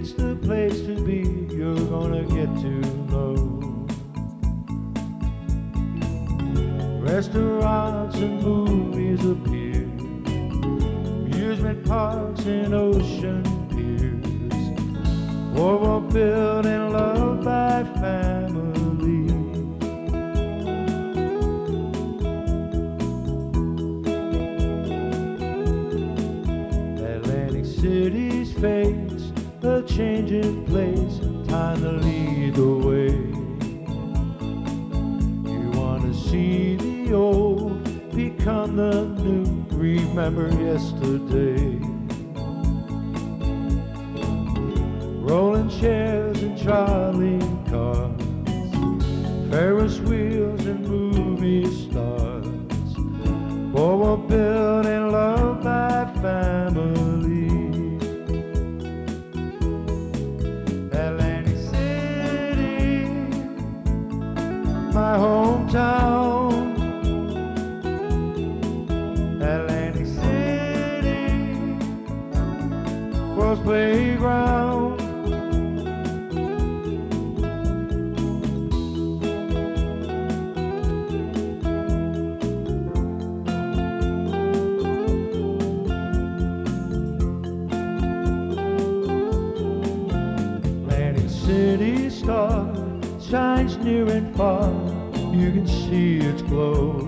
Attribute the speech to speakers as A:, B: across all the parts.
A: it's the place to be. You're gonna get to know restaurants and movies appear, amusement parks and ocean piers, boardwalk built and loved by family. Atlantic City's face, a changing place, time to lead the way. You want to see the old become the new, remember yesterday. Rolling chairs and trolley cars, Ferris wheels and movie stars, boardwalk built and loved by family. Atlantic City, my hometown. Atlantic City, world's playground. Atlantic City star shines near and far, you can see its glow.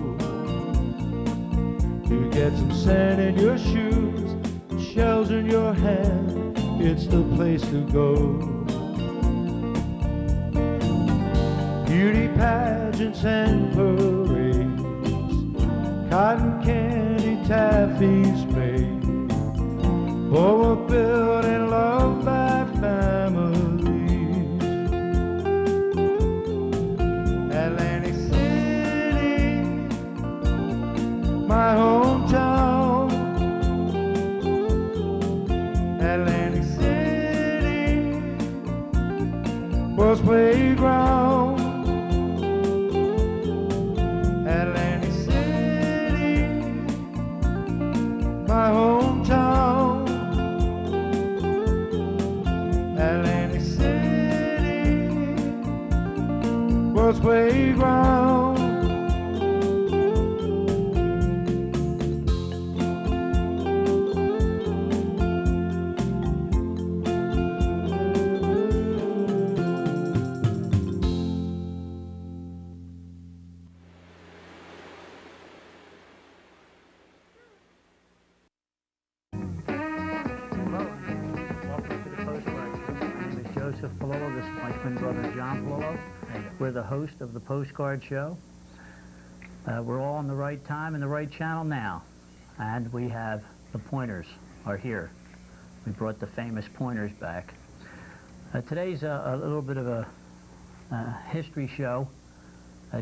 A: You get some sand in your shoes, shells in your hand, it's the place to go. Beauty pageants and parades, cotton candy taffies made, boardwalk built and loved by families. Atlantic City, my hometown. Atlantic City, world's playground. Atlantic City, my hometown. Atlantic City, world's playground.
B: Polillo. This is my twin brother, John Polillo. We're the host of the Postcard Show. We're all on the right time and the right channel now. And we have the pointers are here. We brought the famous pointers back. Today's a little bit of a history show.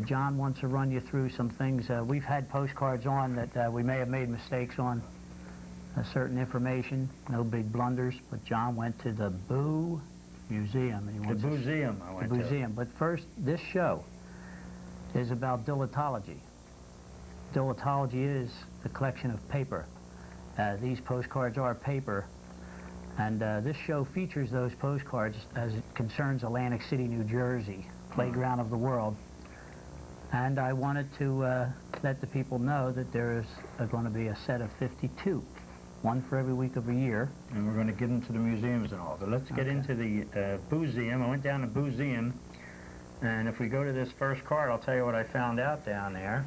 B: John wants to run you through some things. We've had postcards on that we may have made mistakes on certain information, no big blunders, but John went to the Boo Museum. And he wants
C: the Museum I went to.
B: The museum. But first, this show is about dilettology. Dilettology is the collection of paper. These postcards are paper, and this show features those postcards as it concerns Atlantic City, New Jersey, playground of the world. And I wanted to let the people know that there is going to be a set of 52. One for every week of a year.
C: And we're going to get into the museums and all. But let's get into the Museum. I went down to Museum, and if we go to this first card, I'll tell you what I found out down there.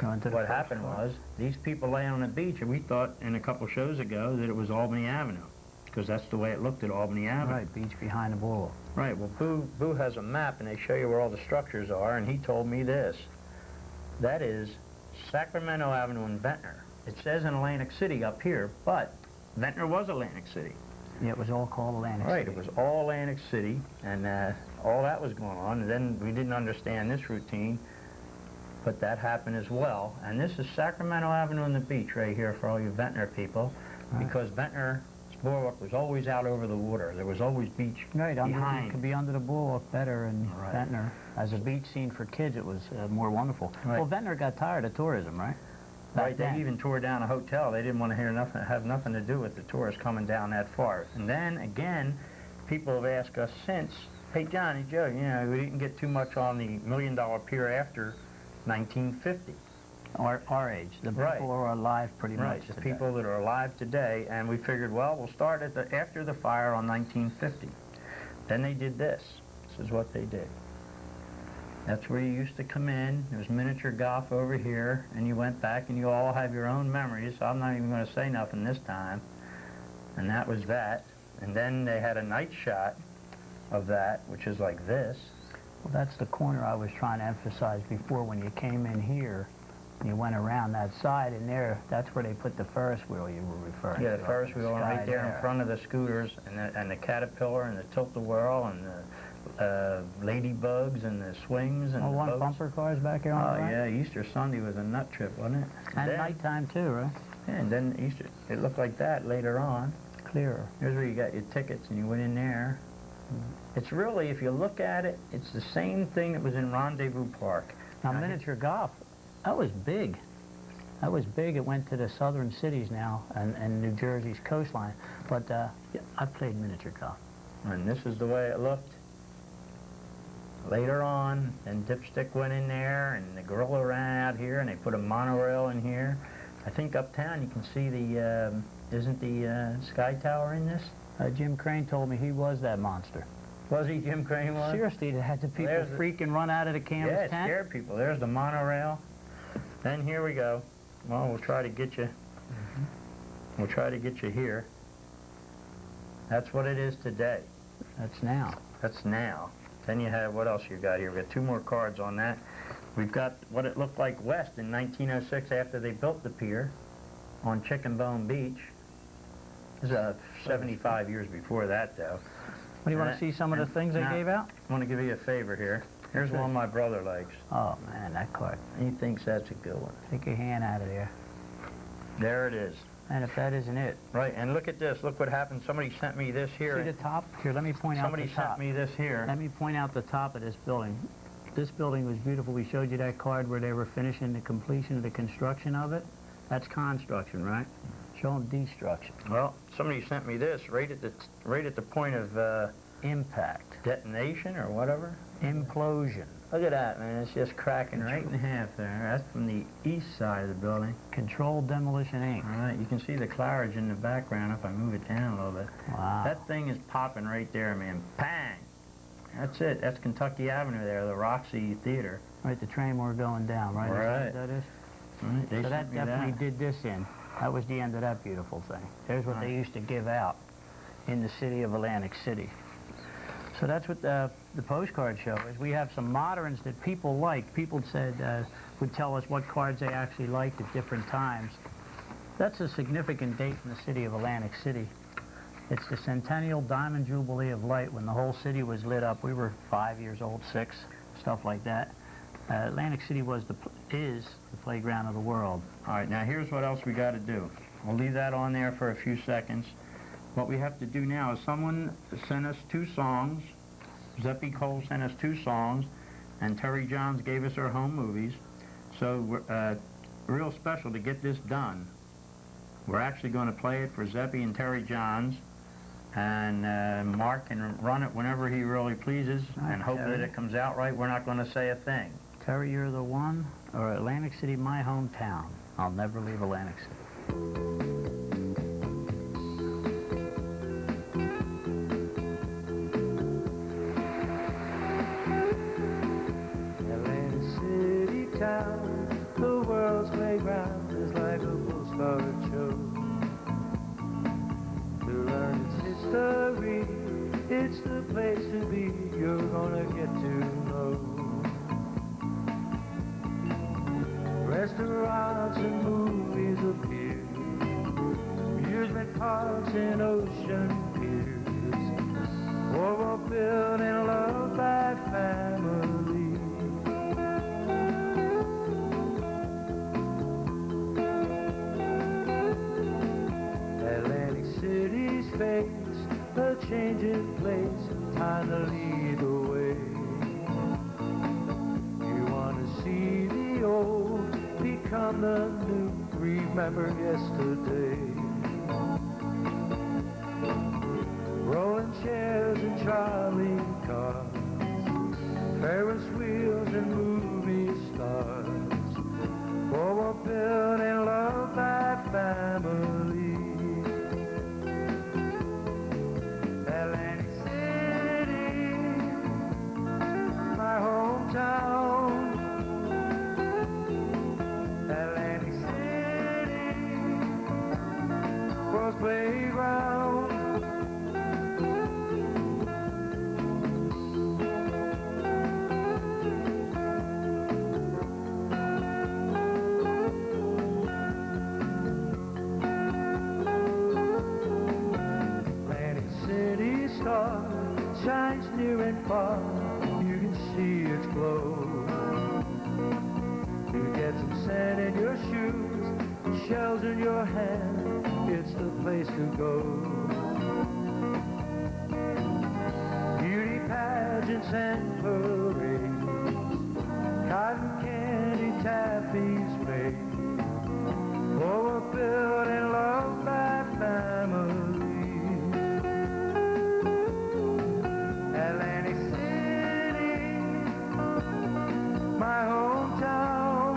C: What happened was, these people lay on the beach, and we thought in a couple shows ago that it was Albany Avenue, because that's the way it looked at Albany Avenue.
B: Right, beach behind the boardwalk.
C: Right, well, Boo has a map, and they show you where all the structures are, and he told me this. That is Sacramento Avenue in Ventnor. It says in Atlantic City up here, but Ventnor was Atlantic City.
B: Yeah, it was all called Atlantic City.
C: Right, it was all Atlantic City, and all that was going on. And then we didn't understand this routine, but that happened as well. And this is Sacramento Avenue and the beach right here for all you Ventnor people, because Ventnor's boardwalk was always out over the water. There was always beach behind.
B: It could be under the boardwalk better in Ventnor. As a beach scene for kids, it was more wonderful.
C: Right.
B: Well, Ventnor got tired of tourism, right?
C: Right, they even tore down a hotel. They didn't want to have nothing to do with the tourists coming down that far. And then, again, people have asked us since, hey, Johnny, Joe, you know, we didn't get too much on the $1 Million Pier after 1950.
B: Our age, the people who are alive pretty much
C: the
B: today.
C: people that are alive today, and we figured, well, we'll start at after the fire on 1950. Then they did this. This is what they did. That's where you used to come in. There was miniature golf over here, and you went back, and you all have your own memories, so I'm not even going to say nothing this time. And that was that. And then they had a night shot of that, which is like this.
B: Well, that's the corner I was trying to emphasize before. When you came in here, you went around that side, and there, that's where they put the Ferris wheel you were referring to.
C: Yeah, the Ferris wheel right there in front of the scooters, and the Caterpillar, and the Tilt-A-Whirl, and the ladybugs, and the swings, and the
B: one
C: boats.
B: bumper cars back here on the right?
C: Oh, yeah, Easter Sunday was a nut trip, wasn't it?
B: And nighttime, too, right?
C: Yeah, and then Easter, it looked like that later on.
B: Clearer.
C: Here's where you got your tickets, and you went in there. It's really, if you look at it, it's the same thing that was in Rendezvous Park.
B: Now, miniature golf, that was big. That was big. It went to the southern cities now and New Jersey's coastline. But yeah, I played miniature golf.
C: And this is the way it looked. Later on, then Dipstick went in there, and the Gorilla ran out here, and they put a monorail in here. I think uptown you can see the, isn't the Sky Tower in this?
B: Jim Crane told me he was that monster.
C: Was he, Jim Crane was?
B: Seriously, it had the people freak and run out of the canvas tent.
C: Yeah, it scared people. There's the monorail. Then here we go. Well, we'll try to get you. We'll try to get you here. That's what it is today.
B: That's now.
C: That's now. Then you have, what else you got here? We've got 2 more cards on that. We've got what it looked like west in 1906 after they built the pier on Chicken Bone Beach. This is 75 years before that, though.
B: What, do you want to see some of the things they gave out?
C: I want to give you a favor here. Here's one my brother likes.
B: Oh, man, that card.
C: He thinks that's a good one.
B: Take your hand out of there.
C: There it is.
B: And if that isn't it.
C: Right, and look at this. Look what happened. Somebody sent me this here.
B: See the top? Here, let me point out the top.
C: Somebody sent me this here.
B: Let me point out the top of this building. This building was beautiful. We showed you that card where they were finishing the completion of the construction of it. That's construction, right? Show them destruction.
C: Well, somebody sent me this right at the point of
B: impact,
C: detonation, or whatever.
B: Implosion.
C: Look at that, man. It's just cracking right in half there. That's from the east side of the building.
B: Controlled Demolition, Inc.
C: All right, you can see the Claridge in the background if I move it down a little bit.
B: Wow.
C: That thing is popping right there, man. Bang! That's it. That's Kentucky Avenue there, the Roxy Theater.
B: Right, the train we're going down, right?
C: Right.
B: That is?
C: Right,
B: so that definitely did this in. That was the end of that beautiful thing. There's what they used to give out in the city of Atlantic City. So that's what the postcard show is. We have some moderns that people like. People said, would tell us what cards they actually liked at different times. That's a significant date in the city of Atlantic City. It's the Centennial Diamond Jubilee of Light when the whole city was lit up. We were 5 years old, 6, stuff like that. Atlantic City is the playground of the world.
C: All right, now here's what else we got to do. We'll leave that on there for a few seconds. What we have to do now is someone sent us 2 songs. Zeppy Cole sent us 2 songs, and Terry Johns gave us our home movies. So we're real special to get this done. We're actually going to play it for Zeppy and Terry Johns, and Mark can run it whenever he really pleases, and hope that it comes out right. We're not going to say a thing.
B: Terry, you're the one, or Atlantic City, my hometown. I'll never leave Atlantic City.
A: The world's playground is like a postcard show. To learn its history, it's the place to be. You're gonna get to know restaurants and movies appear, amusement parks and ocean piers, or a building loved by family. Face, a changing place, time to lead the way. You want to see the old become the new, remember yesterday. Rolling chairs world's playground. Atlantic City star shines near and far. You can see its glow. You get some sand in your shoes, shells in your hand, it's the place to go. Beauty pageants and parades, cotton candy tappies made, overfilled and loved by families. Atlantic City, my hometown.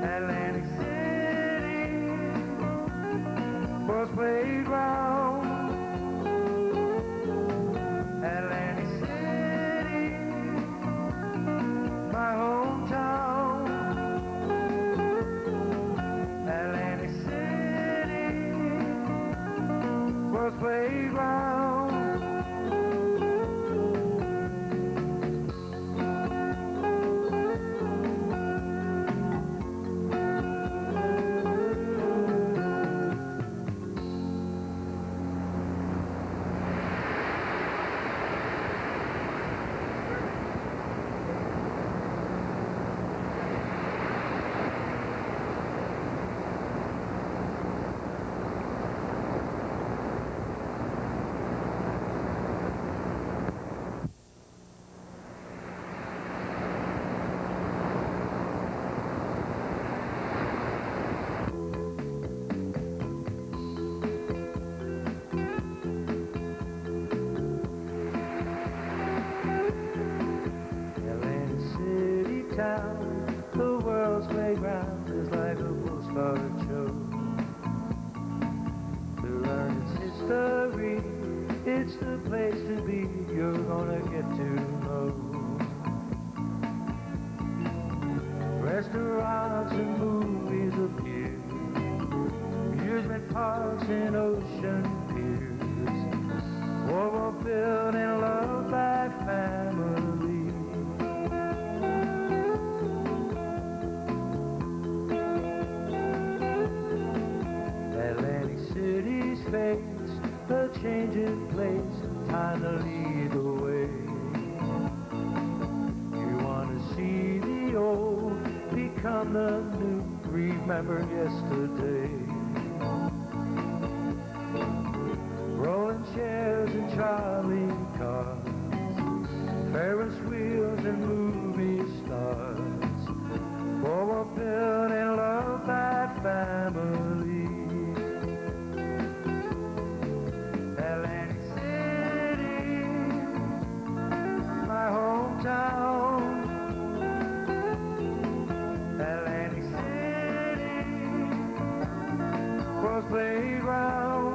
A: Atlantic City, world's playground. Atlantic City, my hometown. Atlantic City, world's playground. Town, the world's playground is like a postcard show. To learn its history, it's the place to be. You're gonna get to know restaurants and movies appear, amusement parks and ocean piers, overfilled and loved by families. Atlantic City's face, a changing place, time to lead the way. You want to see the old become the new, remember yesterday. Rolling chairs and trolley cars, Ferris wheels and movie stars, overfilled and loved by families. Atlantic City, my hometown. Atlantic City, world's playground.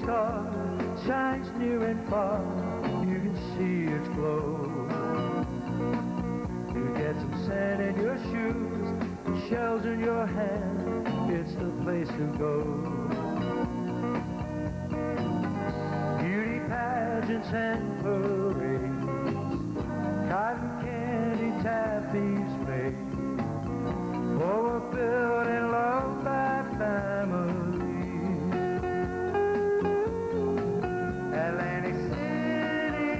A: Star shines near and far, you can see its glow. You get some sand in your shoes, shells in your hand, it's the place to go. Beauty pageants and parades, cotton candy tappies made, overfilled and loved by families. Atlantic City,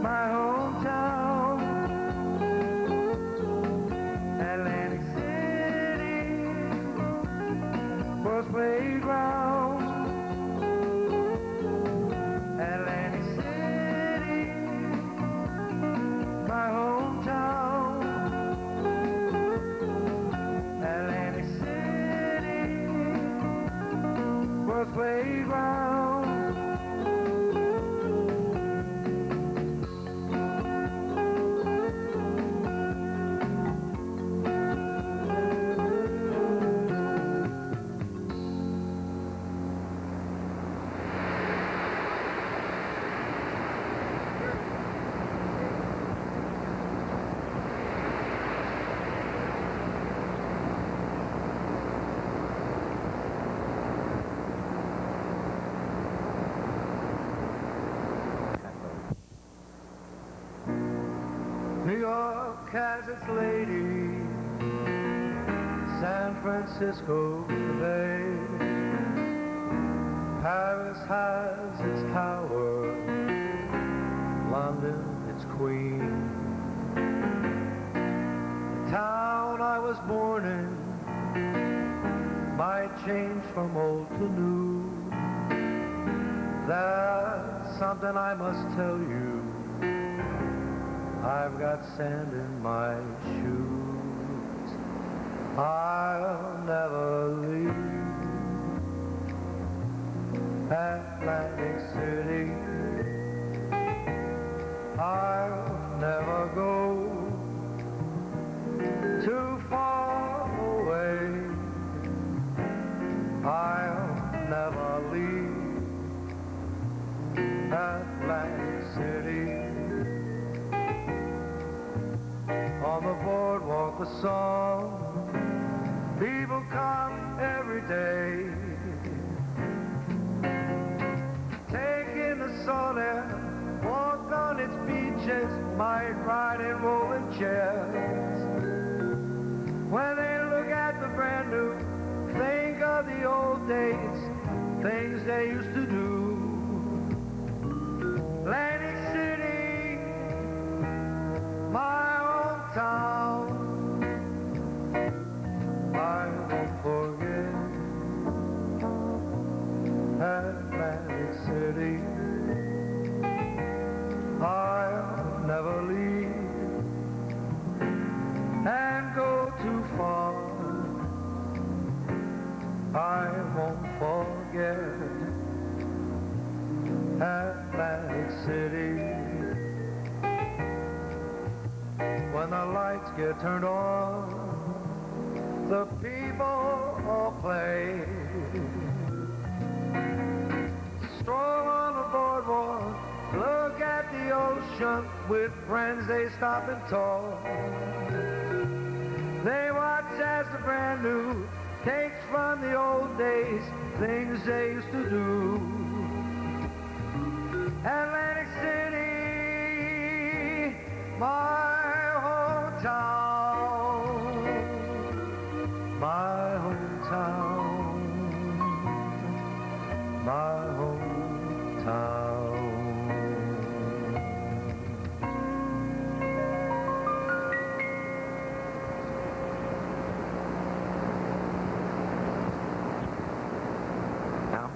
A: my hometown. Atlantic City, world's playground. Atlantic City, my hometown. Atlantic City, world's playground. has its lady, San Francisco Bay. Paris has its tower, London its queen. The town I was born in might change from old to new. That's something I must tell you. I've got sand in my shoes. I'll never leave Atlantic City. I'll never go too far away. I'll never leave Atlantic City. On the boardwalk, the song, people come every day, taking the sun air, walk on its beaches, might ride in rolling chairs. When they look at the brand new, think of the old days, things they used to do. Atlantic City, my hometown, I won't forget Atlantic City. I'll never leave and go too far. I won't forget Atlantic City. When the lights get turned on, the people all play. Stroll on the boardwalk, look at the ocean, with friends they stop and talk. They watch as the brand new takes from the old days, things they used to do. Atlantic City, my hometown, my hometown, my hometown. Now,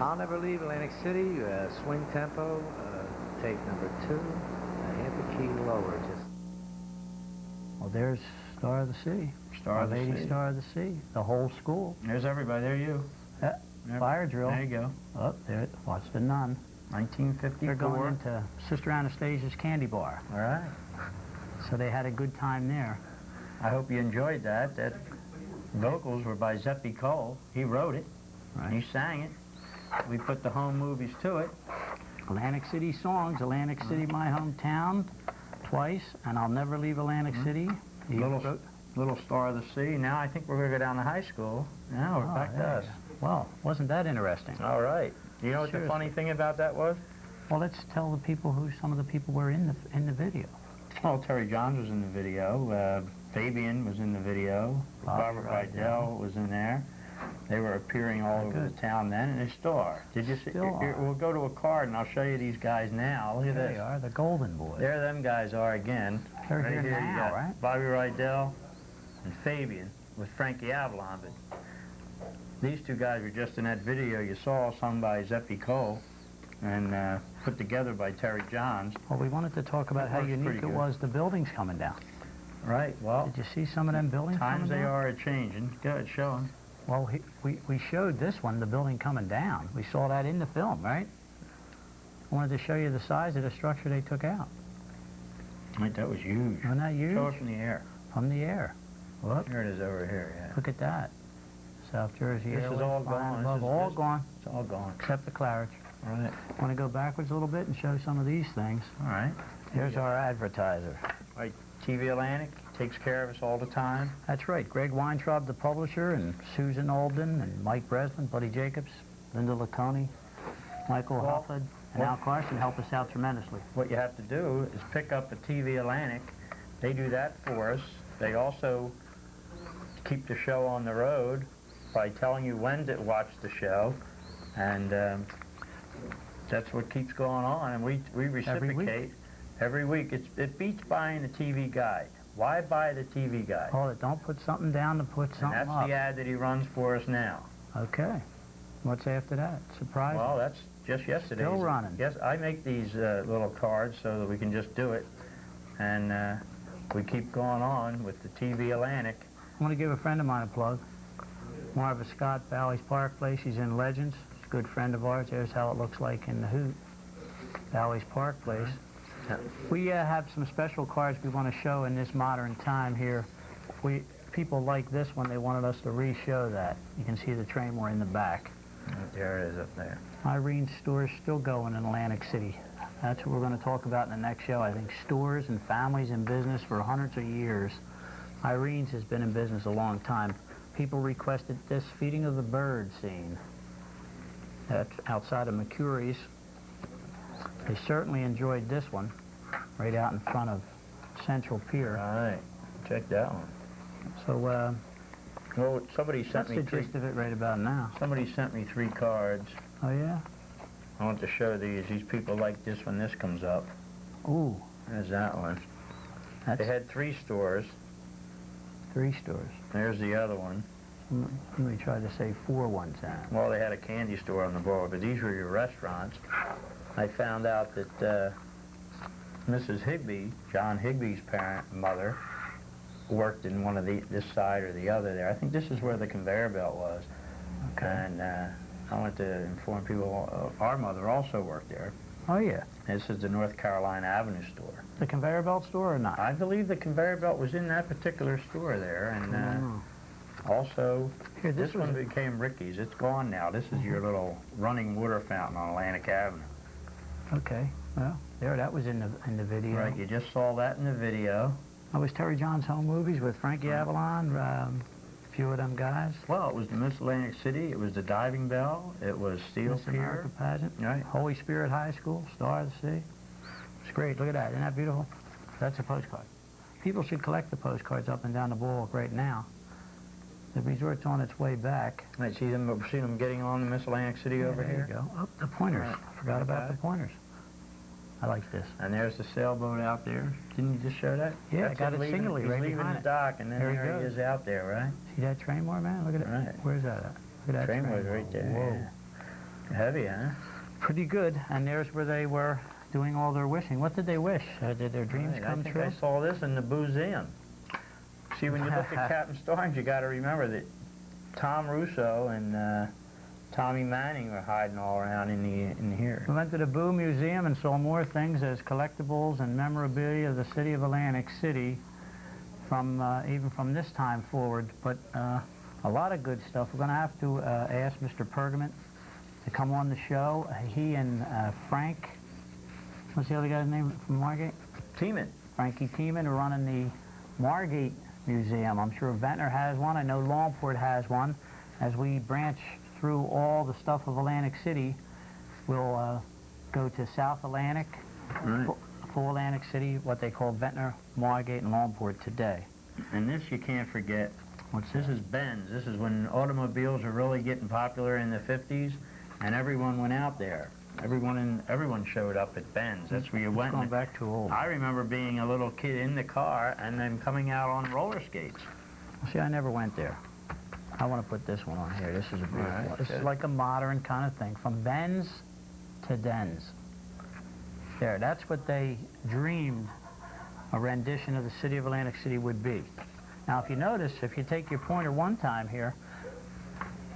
A: I'll Never Leave Atlantic City, swing tempo, take number 2, half a key lower, just.
B: Well, there's Star of the Sea.
C: Star of the
B: Lady
C: Sea.
B: Star of the Sea. The whole school.
C: There's everybody. There you.
B: Fire drill.
C: There you go.
B: Oh, there. Watch the nun.
C: 1954.
B: They're going into Sister Anastasia's candy bar.
C: All right.
B: So they had a good time there.
C: I hope you enjoyed that. That vocals were by Zeppy Cole. He wrote it.
B: Right.
C: He sang it. We put the home movies to it.
B: Atlantic City songs. Atlantic City, my hometown, twice, and I'll Never Leave Atlantic City. He wrote-
C: Little Star of the Sea. Now I think we're going to go down to high school. Now we're back to
B: there
C: us.
B: you go. Well, wasn't that interesting?
C: All right. You know what
B: Sure.
C: the funny thing about that was?
B: Well, let's tell the people who some of the people were in the video.
C: Well, Terry Johns was in the video. Fabian was in the video. Barbara Rydell was in there. They were appearing all over the town then, and they still are. Did you see?
B: Still are.
C: We'll go to a card, and I'll show you these guys now. Look at
B: There
C: this.
B: they are, the Golden Boys.
C: There them guys are again.
B: They're
C: Right
B: here
C: you
B: now,
C: got
B: right?
C: Bobby Rydell and Fabian with Frankie Avalon. But these two guys were just in that video you saw, sung by Zeppy Cole and put together by Terry Johns.
B: Well, we wanted to talk about how
C: Works
B: unique
C: pretty
B: it
C: good.
B: was, the buildings coming down.
C: Right, well,
B: Did you see some of them buildings
C: times
B: coming
C: they
B: down?
C: are a-changing. Go ahead, show them.
B: Well, we showed this one, the building coming down. We saw that in the film, right? I wanted to show you the size of the structure they took out.
C: Right, that was huge.
B: Isn't that huge?
C: Show it from the air.
B: From the air. Whoop.
C: Here it is over here, yeah.
B: Look at that. South Jersey
C: This is
B: Airways,
C: all
B: flying
C: gone.
B: above, all gone,
C: It's all gone.
B: except the Claridge.
C: Right.
B: Want to go backwards a little bit and show some of these things?
C: All right.
B: Here's our advertiser.
C: Right, TV Atlantic takes care of us all the time.
B: That's right. Greg Weintraub, the publisher, and Susan Alden, and Mike Breslin, Buddy Jacobs, Linda Laconi, Michael
C: Well,
B: Hofford, and Al Carson help us out tremendously.
C: What you have to do is pick up a TV Atlantic They do that for us. They also keep the show on the road by telling you when to watch the show, and that's what keeps going on, and we reciprocate every week. It beats buying the TV guide. Why buy the TV guide?
B: Oh, don't put something down to put something
C: and that's
B: up.
C: the ad that he runs for us now.
B: Okay. What's after that? Surprise.
C: Well, that's just yesterday.
B: Still running.
C: Yes, I make these little cards so that we can just do it, and we keep going on with the TV Atlantic.
B: I want to give a friend of mine a plug. Marva Scott, Bally's Park Place. She's in Legends. She's a good friend of ours. There's how it looks like in the Hoot. Bally's Park Place. We have some special cards we want to show in this modern time here. People like this one. They wanted us to re-show that. You can see the train we're in the back.
C: There it is up there.
B: Irene's store is still going in Atlantic City. That's what we're going to talk about in the next show. I think stores and families in business for hundreds of years. Irene's has been in business a long time. People requested this feeding of the bird scene. That's outside of McCurry's. They certainly enjoyed this one, right out in front of Central Pier.
C: All right, check that one.
B: So,
C: well, somebody sent me
B: that's the gist of it right about now.
C: Somebody sent me 3 cards.
B: Oh, yeah?
C: I want to show these. These people like this when this comes up.
B: Ooh.
C: There's that one.
B: That's
C: They had 3 stores.
B: 3 stores.
C: There's the other one.
B: Let me try to say 4 ones down.
C: Well, they had a candy store on the board, but these were your restaurants. I found out that Mrs. Higbee, John Higbee's mother, worked in one of this side or the other there. I think this is where the conveyor belt was.
B: Okay.
C: And I want to inform people, our mother also worked there.
B: Oh, yeah.
C: This is the North Carolina Avenue store.
B: The conveyor belt store or not?
C: I believe the conveyor belt was in that particular store there, and also
B: Here,
C: this one became Ricky's. It's gone now. This is your little running water fountain on Atlantic Avenue.
B: Okay. Well, there, that was in the video.
C: Right, you just saw that in the video.
B: That was Terry John's Home Movies with Frankie Avalon, a few of them guys.
C: Well, it was the Miss Atlantic City. It was the Diving Bell. It was Steel
B: Miss America
C: Pier.
B: pageant.
C: Right.
B: Holy Spirit High School, Star of the Sea. It's great. Look at that. Isn't that beautiful? That's a postcard. People should collect the postcards up and down the boardwalk right now. The resort's on its way back.
C: Right, see them getting on the Miss Atlantic City over
B: there
C: here?
B: You go. Oh, the pointers.
C: Right.
B: Forgot about the pointers. I like this.
C: And there's the sailboat out there. Didn't you just show that?
B: Yeah,
C: That's
B: I got
C: him
B: it singly
C: he's
B: right
C: leaving
B: behind
C: the
B: it.
C: dock, and then
B: There he
C: there he
B: goes.
C: is out there, right?
B: See that train more, man? Look at it.
C: Right.
B: Where's that at? Look at that
C: Train was
B: train.
C: right there.
B: Whoa.
C: Heavy, huh?
B: Pretty good. And there's where they were doing all their wishing. What did they wish? Did their dreams
C: Right,
B: come
C: I think
B: true?
C: I saw this in the museum. See, when you look at Captain Starnes, you got to remember that Tom Russo and Tommy Manning were hiding all around in here.
B: We went to the Boo Museum and saw more things as collectibles and memorabilia of the city of Atlantic City from even from this time forward. But a lot of good stuff. We're going to have to ask Mr. Pergament to come on the show. He and Frank, what's the other guy's name from Margate?
C: Tiemann.
B: Frankie Tiemann are running the Margate Museum. I'm sure Ventnor has one. I know Longport has one. As we branch through all the stuff of Atlantic City, we'll go to South Atlantic,
C: Right.
B: full Atlantic City, what they call Ventnor, Margate, and Longport today.
C: And this you can't forget.
B: What's
C: This is Benz. This is when automobiles were really getting popular in the 50s, and everyone went out there. Everyone showed up at Benz. That's where you went.
B: Going back too old.
C: I remember being a little kid in the car and then coming out on roller skates.
B: See, I never went there. I want to put this one on here. This is a beautiful
C: All right,
B: one. This
C: good.
B: is like a modern kind of thing, from Benz to Dens. There, that's what they dreamed a rendition of the city of Atlantic City would be. Now, if you notice, if you take your pointer one time here,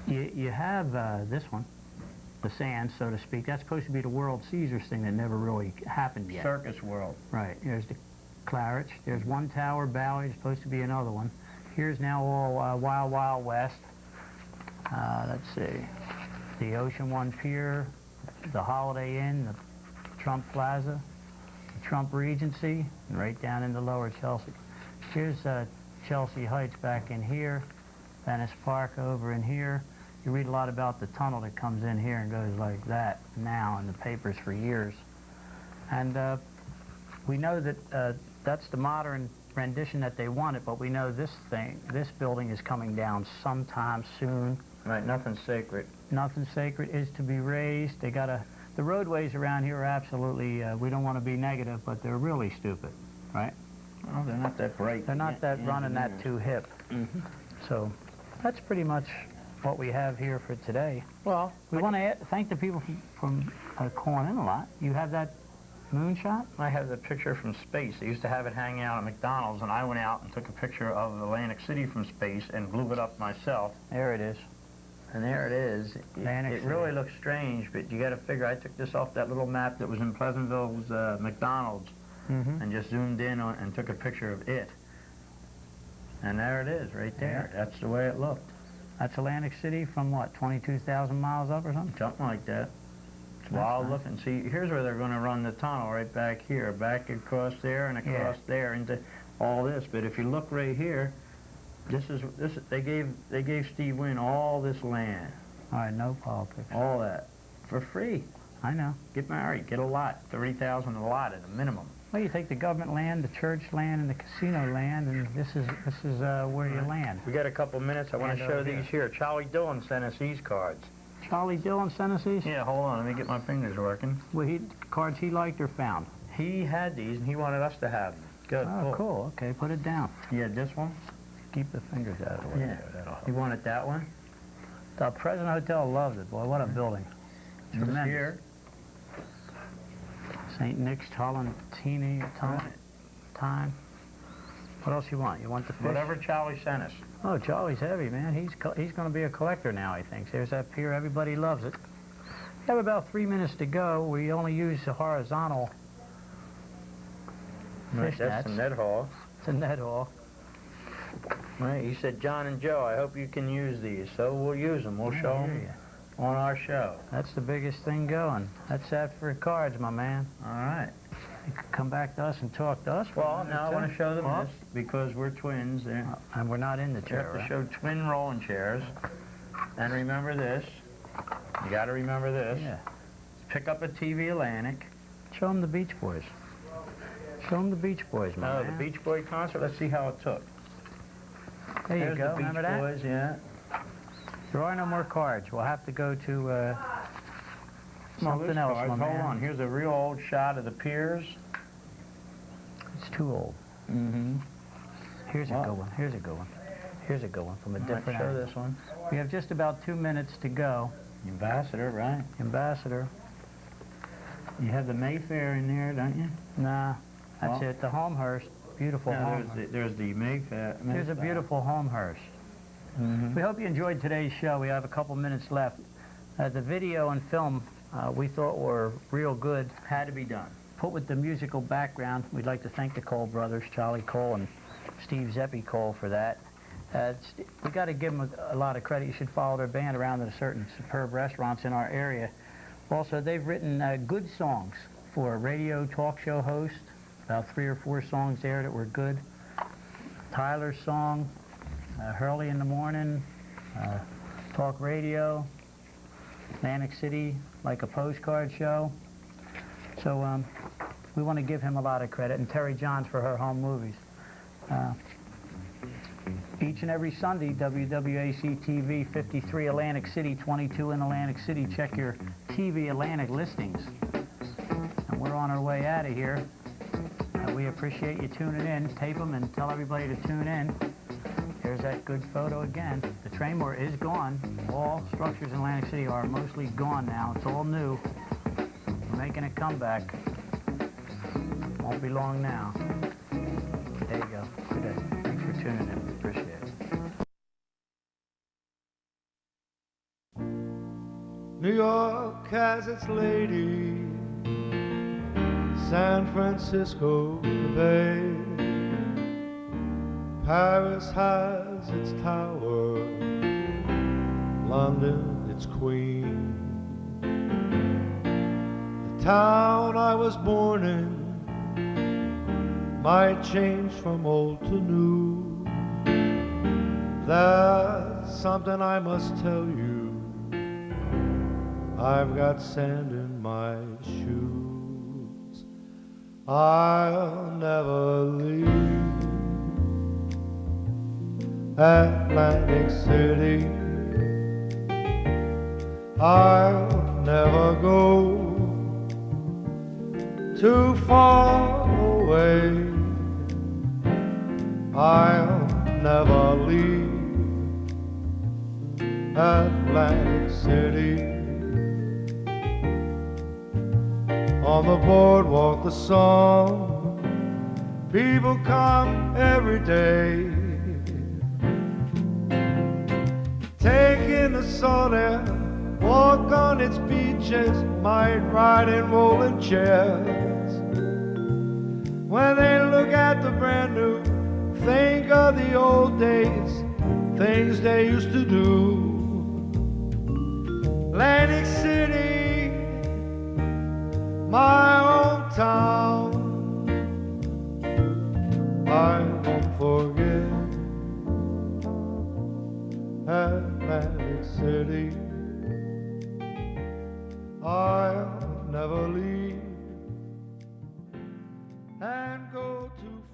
B: you have this one, the sand, so to speak. That's supposed to be the World Caesars thing that never really happened yet.
C: Circus World.
B: Right. There's the Claridge. There's one tower, Ballard, supposed to be another one. Here's now all Wild Wild West. Let's see. The Ocean One Pier, the Holiday Inn, the Trump Plaza, the Trump Regency, and right down into Lower Chelsea. Here's Chelsea Heights back in here, Venice Park over in here. You read a lot about the tunnel that comes in here and goes like that now in the papers for years. And we know that that's the modern rendition that they wanted, but we know this building is coming down sometime soon.
C: Right, nothing sacred.
B: Nothing sacred is to be raised. They got the roadways around here are absolutely, we don't want to be negative, but they're really stupid, right?
C: Oh, they're not that bright.
B: They're not that running that too hip.
C: Mm-hmm.
B: So that's pretty much what we have here for today.
C: Well,
B: we want to thank the people from calling in a lot. You have that moonshot?
C: I have the picture from space. They used to have it hanging out at McDonald's, and I went out and took a picture of Atlantic City from space and blew it up myself.
B: There it is.
C: And there it is. It really looks strange, but you got to figure I took this off that little map that was in Pleasantville's McDonald's, and just zoomed in on and took a picture of it. And there it is, right there. Yeah. That's the way it looked.
B: That's Atlantic City from what, 22,000 miles up or something?
C: Something like that. It's wild looking. See, here's where they're going to run the tunnel, right back here, back across there and across there into all this. But if you look right here, they gave Steve Wynn all this land.
B: All right, no politics.
C: All that for free.
B: I know.
C: Get married, get a lot, 30,000 a lot at a minimum.
B: Well, you take the government land, the church land, and the casino land, and this is where you land.
C: We got a couple minutes. I want to show these here. Charlie Dillon sent us these cards.
B: Charlie Dillon sent us these?
C: Yeah, hold on. Let me get my fingers working.
B: Well, cards he liked or found?
C: He had these, and he wanted us to have them. Good.
B: Oh, cool. Okay, put it down.
C: Yeah, this one?
B: Keep the fingers out of the way.
C: Yeah. You wanted that one?
B: The President Hotel loves it. Boy, what a building. Tremendous.
C: Here.
B: St. Nick's Tolentini time. What else you want? You want the fish?
C: Whatever Charlie sent us.
B: Oh, Charlie's heavy, man. He's going to be a collector now, he thinks. There's that pier. Everybody loves it. We have about 3 minutes to go. We only use the horizontal fish
C: That's
B: nets.
C: a net haul.
B: It's a net haul.
C: Right, he said, John and Joe, I hope you can use these. So we'll use them. We'll show them on our show.
B: That's the biggest thing going. That's that for cards, my man.
C: All right.
B: You can come back to us and talk to us.
C: Well, now I want to show them this because we're twins.
B: And we're not in the chair,
C: We have to show twin rolling chairs. And remember this. You got to remember this.
B: Yeah.
C: Pick up a TV Atlantic.
B: Show them the Beach Boys. Show them the Beach Boys, my man.
C: The Beach Boy concert. Let's see how it took.
B: There you
C: There's
B: go.
C: The Beach
B: Remember that?
C: Boys, yeah.
B: There are no more cards. We'll have to go to something else, my man.
C: Hold on. Here's a real old shot of the piers.
B: It's too old.
C: Mm-hmm.
B: Here's a good one. Here's a good one. Here's a good one from a different
C: show
B: angle.
C: this one.
B: We have just about 2 minutes to go.
C: Ambassador, right?
B: Ambassador.
C: You have the Mayfair in there, don't you?
B: Nah, that's it. The Homehurst. Beautiful Homehurst.
C: There's the Mayfair.
B: Here's a beautiful Homehurst. We hope you enjoyed today's show. We have a couple minutes left. The video and film we thought were real good.
C: Had to be done.
B: Put with the musical background. We'd like to thank the Cole brothers, Charlie Cole and Steve Zeppi Cole, for that. We got to give them a lot of credit. You should follow their band around at certain superb restaurants in our area. Also, they've written good songs for a radio talk show host. About 3 or 4 songs there that were good. Tyler's song, Hurley in the Morning, Talk Radio, Atlantic City, Like a Postcard Show. So we want to give him a lot of credit, and Terry Johns for her home movies. Each and every Sunday, WWAC TV 53 Atlantic City, 22 in Atlantic City. Check your TV Atlantic listings. And we're on our way out of here. We appreciate you tuning in. Tape them and tell everybody to tune in. There's that good photo again. The Traymore is gone. All structures in Atlantic City are mostly gone now. It's all new. We're making a comeback. Won't be long now. There you go. Good day. Thanks for tuning in. We appreciate it.
A: New York has its lady, San Francisco the Bay, Paris has its tower, London its queen. The town I was born in might change from old to new. That's something I must tell you. I've got sand in my shoes. I'll never leave Atlantic City. I'll never go too far away. I'll never leave Atlantic City. On the boardwalk, the song, people come every day, take in the salt air, walk on its beaches, might ride in rolling chairs. When they look at the brand new, think of the old days, things they used to do. Atlantic City, my hometown, I won't forget Atlantic City. I'll never leave and go too far.